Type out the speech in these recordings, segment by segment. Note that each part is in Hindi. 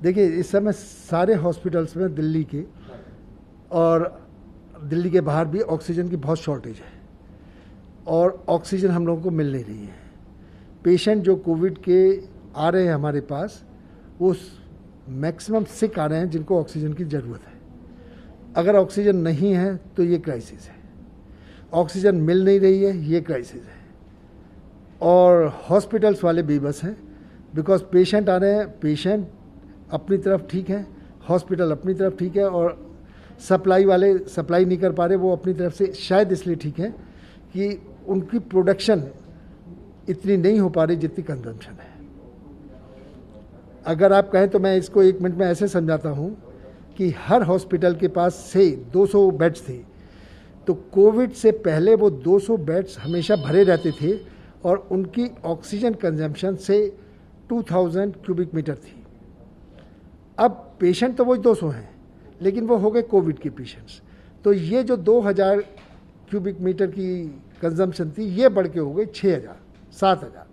देखिए, इस समय सारे हॉस्पिटल्स में दिल्ली के और दिल्ली के बाहर भी ऑक्सीजन की बहुत शॉर्टेज है और ऑक्सीजन हम लोगों को मिल नहीं रही है। पेशेंट जो कोविड के आ रहे हैं हमारे पास, वो मैक्सिमम सिक आ रहे हैं जिनको ऑक्सीजन की ज़रूरत है। अगर ऑक्सीजन नहीं है तो ये क्राइसिस है, ऑक्सीजन मिल नहीं रही है, ये क्राइसिस है। और हॉस्पिटल्स वाले बेबस हैं, बिकॉज पेशेंट आ रहे हैं, पेशेंट अपनी तरफ ठीक है, हॉस्पिटल अपनी तरफ ठीक है, और सप्लाई वाले सप्लाई नहीं कर पा रहे, वो अपनी तरफ से शायद इसलिए ठीक है कि उनकी प्रोडक्शन इतनी नहीं हो पा रही जितनी कंजम्पशन है। अगर आप कहें तो मैं इसको 1 मिनट में ऐसे समझाता हूँ कि हर हॉस्पिटल के पास से 200 बेड्स थे, तो कोविड से पहले वो 200 बेड्स हमेशा भरे रहते थे और उनकी ऑक्सीजन कंजम्पशन से 2000 क्यूबिक मीटर थी। अब पेशेंट तो वही 200 हैं, लेकिन वो हो गए कोविड के पेशेंट्स, तो ये जो 2000 क्यूबिक मीटर की कंजम्पशन थी, ये बढ़ के हो गई 6000, 7000।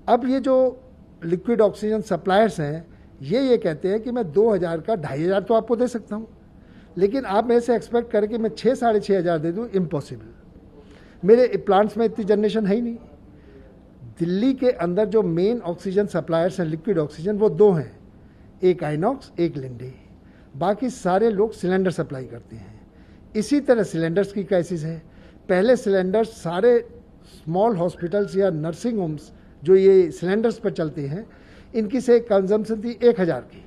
अब ये जो लिक्विड ऑक्सीजन सप्लायर्स हैं, ये कहते हैं कि मैं 2000 का 2500 तो आपको दे सकता हूँ, लेकिन आप मेरे से एक्सपेक्ट करें कि मैं 6 साढ़े 6000 दे दूँ, इम्पॉसिबल। मेरे प्लांट्स में इतनी जनरेशन है ही नहीं। दिल्ली के अंदर जो मेन ऑक्सीजन सप्लायर्स हैं लिक्विड ऑक्सीजन, वो 2 हैं, एक आइनॉक्स, एक लिंडे। बाकी सारे लोग सिलेंडर सप्लाई करते हैं। इसी तरह सिलेंडर्स की क्राइसिस है। पहले सिलेंडर्स सारे स्मॉल हॉस्पिटल्स या नर्सिंग होम्स जो ये सिलेंडर्स पर चलते हैं, इनकी से कंजम्पशन थी 1000 की,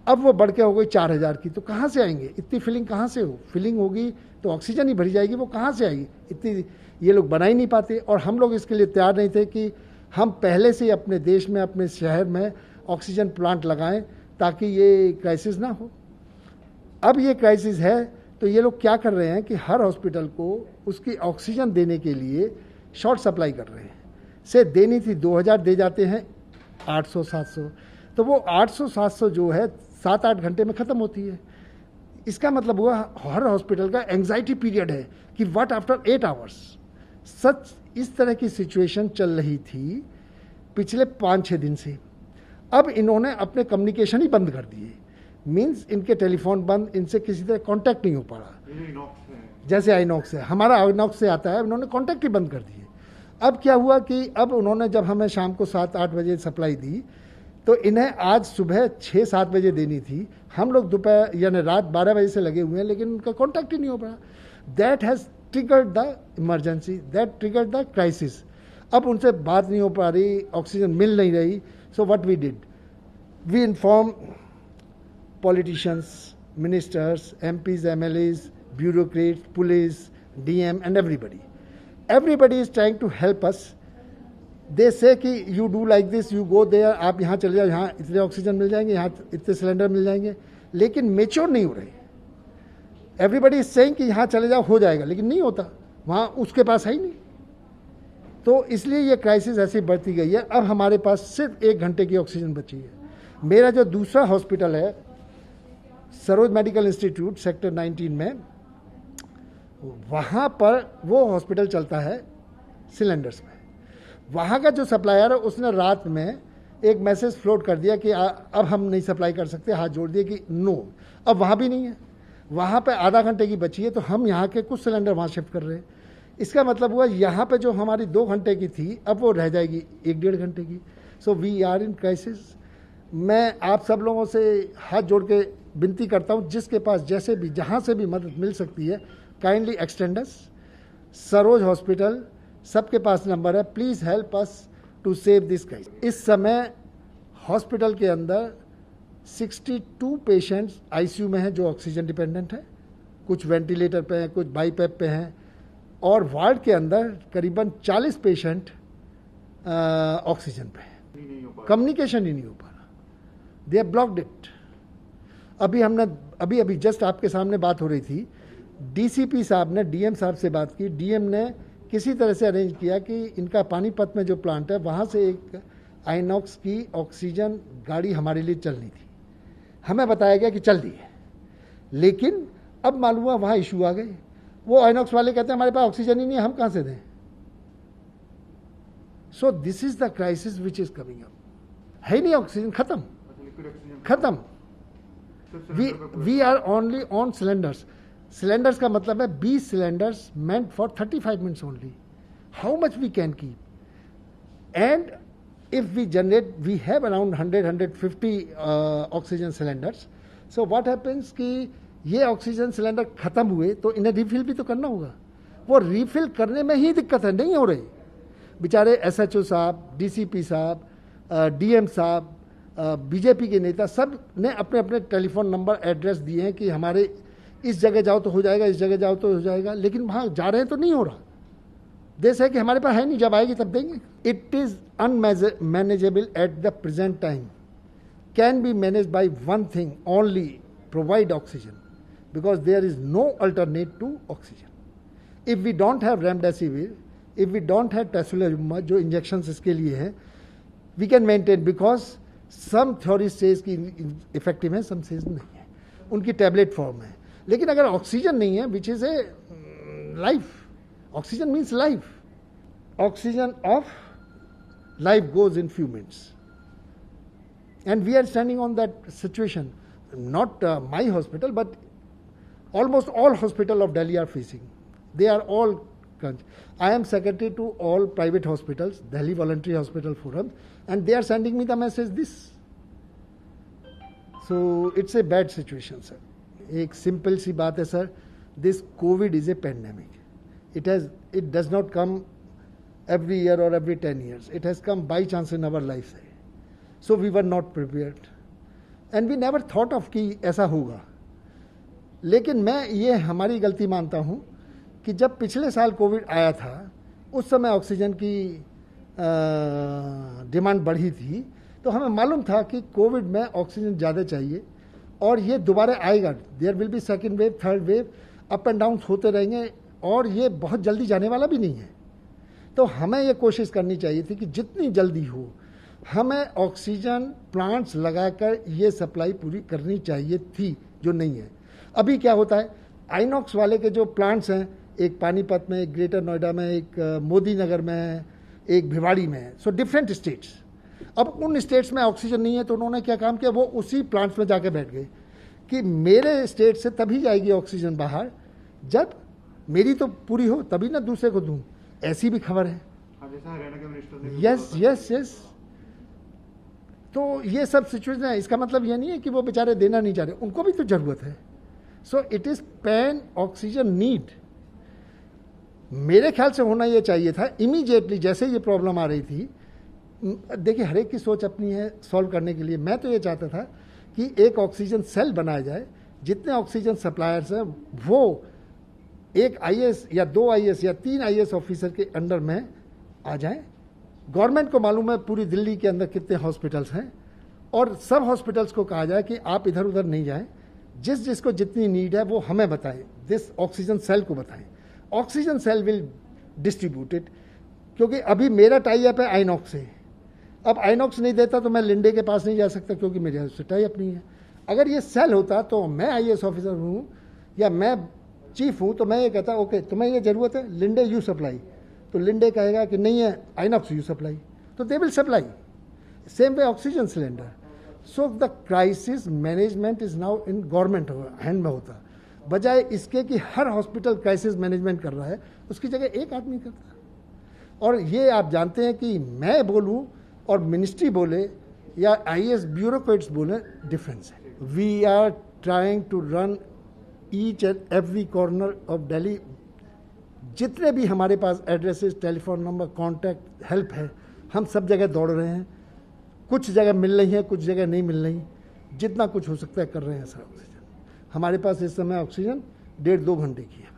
अब वो बढ़ के हो गई 4000 की। तो कहाँ से आएंगे? इतनी फिलिंग कहाँ से हो? फिलिंग होगी तो ऑक्सीजन ही भरी जाएगी, वो कहाँ से आएगी? इतनी ये लोग बना ही नहीं पाते। और हम लोग इसके लिए तैयार नहीं थे कि हम पहले से ही अपने देश में, अपने शहर में ऑक्सीजन प्लांट लगाएं ताकि ये क्राइसिस ना हो। अब ये क्राइसिस है तो ये लोग क्या कर रहे हैं कि हर हॉस्पिटल को उसकी ऑक्सीजन देने के लिए शॉर्ट सप्लाई कर रहे हैं। से देनी थी 2000, दे जाते हैं 800 700। तो वो 800 700 जो है 7-8 घंटे में ख़त्म होती है। इसका मतलब हुआ हर हॉस्पिटल का एंग्जाइटी पीरियड है कि व्हाट आफ्टर 8 आवर्स। सच इस तरह की सिचुएशन चल रही थी पिछले 5-6 दिन से। अब इन्होंने अपने कम्युनिकेशन ही बंद कर दिए, मीन्स इनके टेलीफोन बंद, इनसे किसी तरह कांटेक्ट नहीं हो पा रहा। जैसे आइनॉक्स है, हमारा आइनॉक्स से आता है, इन्होंने कांटेक्ट ही बंद कर दिए। अब क्या हुआ कि अब उन्होंने जब हमें शाम को 7-8 बजे सप्लाई दी, तो इन्हें आज सुबह 6-7 बजे देनी थी। हम लोग दोपहर यानी रात 12 बजे से लगे हुए हैं, लेकिन उनका कांटेक्ट ही नहीं हो पा रहा। That has triggered the emergency, that triggered the crisis. अब उनसे बात नहीं हो पा रही, ऑक्सीजन मिल नहीं रही। So what we did, we inform politicians, ministers, MPs, MLAs, bureaucrats, police, DM and everybody. Everybody is trying to help us. They say कि you do like this, you go there, आप यहाँ चले जाओ, यहाँ इतने ऑक्सीजन मिल जाएंगे, यहाँ इतने सिलेंडर मिल जाएंगे, लेकिन मेच्योर नहीं हो रहे। Everybody is saying कि यहाँ चले जाओ हो जाएगा, लेकिन नहीं होता, वहाँ उसके पास है ही नहीं। तो इसलिए ये क्राइसिस ऐसी बढ़ती गई है। अब हमारे पास सिर्फ 1 घंटे की ऑक्सीजन बची है। मेरा जो दूसरा हॉस्पिटल है सरोज मेडिकल इंस्टीट्यूट सेक्टर 19 में, वहाँ पर वो हॉस्पिटल चलता है सिलेंडर्स में। वहाँ का जो सप्लायर है उसने रात में एक मैसेज फ्लोट कर दिया कि अब हम नहीं सप्लाई कर सकते, हाथ जोड़ दिए कि नो। अब वहाँ भी नहीं है, वहाँ पे आधा घंटे की बची है, तो हम यहाँ के कुछ सिलेंडर वहाँ शिफ्ट कर रहे हैं। इसका मतलब हुआ यहाँ पे जो हमारी 2 घंटे की थी, अब वो रह जाएगी 1-1.5 घंटे की। So we are in crisis. मैं आप सब लोगों से हाथ जोड़ के विनती करता हूँ, जिसके पास जैसे भी जहाँ से भी मदद मिल सकती है, kindly extend us. Saroj hospital सबके पास नंबर है, please help us to save this guys. इस समय हॉस्पिटल के अंदर 62 पेशेंट्स आईसीयू में हैं जो ऑक्सीजन डिपेंडेंट हैं, कुछ वेंटिलेटर पे हैं, कुछ बाईपैप पे हैं, और वार्ड के अंदर करीबन 40 पेशेंट ऑक्सीजन पे हैं। कम्युनिकेशन ही नहीं हो पा रहा, दे आर ब्लॉक्ड इट। अभी जस्ट आपके सामने बात हो रही थी, डीसीपी साहब ने डीएम साहब से बात की। डीएम ने किसी तरह से अरेंज किया कि इनका पानीपत में जो प्लांट है, वहाँ से एक आइनॉक्स की ऑक्सीजन गाड़ी हमारे लिए चलनी थी। हमें बताया गया कि चल रही है, लेकिन अब मालूम हुआ वहाँ इशू आ गए। वो आइनॉक्स वाले कहते हैं हमारे पास ऑक्सीजन ही नहीं है, हम कहाँ से दें। So this is the crisis which is coming up. है ही नहीं ऑक्सीजन, खत्म। खत्म। We are only on cylinders. Cylinders का मतलब है 20 cylinders meant for 35 minutes only. How much we can keep? And if we generate, we have around 100-150 oxygen cylinders. So what happens कि ये ऑक्सीजन सिलेंडर खत्म हुए तो इन्हें रिफिल भी तो करना होगा। वो रिफिल करने में ही दिक्कत है, नहीं हो रही। बेचारे एसएचओ साहब, डीसीपी साहब, डीएम साहब, बीजेपी के नेता सब ने अपने अपने टेलीफोन नंबर एड्रेस दिए हैं कि हमारे इस जगह जाओ तो हो जाएगा, इस जगह जाओ तो हो जाएगा, लेकिन वहाँ जा रहे हैं तो नहीं हो रहा। देश है कि हमारे पास है नहीं, जब आएगी तब देंगे। It is unmanageable at the present time, can be manage by one thing only, provide oxygen, because there is no alternate to oxygen. If we don't have remdesivir, if we don't have tocilizumab जो इंजेक्शन इसके लिए हैं, we can maintain, because some theory says की इफेक्टिव है, सम सेज नहीं है, उनकी टैबलेट फॉर्म है। लेकिन अगर ऑक्सीजन नहीं है, which is a life, oxygen means life. Oxygen of life goes in few minutes. And we are standing on that situation. Not my hospital, but almost all hospitals of Delhi are facing. They are all, I am secretary to all private hospitals, Delhi Voluntary Hospital Forum, and they are sending me the message this. So it's a bad situation, sir. एक simple सी बात है sir, this COVID is a pandemic. It does not come every year or every 10 years. It has come by chance in our life. So we were not prepared. And we never thought of कि ऐसा होगा। लेकिन मैं ये हमारी गलती मानता हूँ कि जब पिछले साल कोविड आया था, उस समय ऑक्सीजन की डिमांड बढ़ी थी, तो हमें मालूम था कि कोविड में ऑक्सीजन ज़्यादा चाहिए और ये दोबारा आएगा। There will be second wave, third wave, up and down होते रहेंगे और ये बहुत जल्दी जाने वाला भी नहीं है। तो हमें ये कोशिश करनी चाहिए थी कि जितनी जल्दी हो हमें ऑक्सीजन प्लांट्स लगाकर ये सप्लाई पूरी करनी चाहिए थी, जो नहीं है। अभी क्या होता है, आइनॉक्स वाले के जो प्लांट्स हैं, एक पानीपत में, एक ग्रेटर नोएडा में, एक मोदी नगर में है, एक भिवाड़ी में है, सो डिफरेंट स्टेट्स। अब उन स्टेट्स में ऑक्सीजन नहीं है तो उन्होंने क्या काम किया, वो उसी प्लांट्स में जाके बैठ गए कि मेरे स्टेट से तभी जाएगी ऑक्सीजन बाहर जब मेरी तो पूरी हो, तभी ना दूसरे को दूं। ऐसी भी खबर है। Yes yes yes. तो ये सब सिचुएशन है। इसका मतलब ये नहीं है कि वो बेचारे देना नहीं चाह रहे, उनको भी तो जरूरत है। So it is pan oxygen need. मेरे ख्याल से होना ये चाहिए था इमीडिएटली, जैसे ये प्रॉब्लम आ रही थी। देखिए, हर एक की सोच अपनी है सॉल्व करने के लिए। मैं तो ये चाहता था कि एक ऑक्सीजन सेल बनाया जाए, जितने ऑक्सीजन सप्लायर्स हैं वो एक आईएएस या 2 आईएएस या 3 आईएएस ऑफिसर के अंडर में आ जाएं। गवर्नमेंट को मालूम है पूरी दिल्ली के अंदर कितने हॉस्पिटल्स हैं, और सब हॉस्पिटल्स को कहा जाए कि आप इधर उधर नहीं जाएं, जिस जिसको जितनी नीड है वो हमें बताएं, दिस ऑक्सीजन सेल को बताएं। Oxygen cell will distribute it. क्योंकि अभी मेरा टाई अप है आइनॉक्स से। अब आइनॉक्स नहीं देता तो मैं लिंडे के पास नहीं जा सकता, क्योंकि मेरे उससे टाई अप नहीं है। अगर ये सेल होता तो मैं आईएएस ऑफिसर हूँ या मैं चीफ हूँ, तो मैं ये कहता ओके तुम्हें ये जरूरत है, लिंडे यू सप्लाई। तो लिंडे कहेगा कि नहीं है, आइनॉक्स यू सप्लाई, तो they will supply. Same way oxygen cylinder. So the crisis management is now in government hand में होता, बजाय इसके कि हर हॉस्पिटल क्राइसिस मैनेजमेंट कर रहा है, उसकी जगह एक आदमी करता। और ये आप जानते हैं कि मैं बोलूँ और मिनिस्ट्री बोले या आईएएस ब्यूरोक्रेट्स बोले, डिफरेंस है। We are trying to run each and every corner of Delhi. जितने भी हमारे पास addresses, telephone number, contact, help है, हम सब जगह दौड़ रहे हैं। कुछ जगह मिल रही है, कुछ जगह नहीं मिल रही। जितना कुछ हो सकता है कर रहे हैं सर। ऑक्सीजन हमारे पास इस समय ऑक्सीजन 1.5-2 घंटे की है।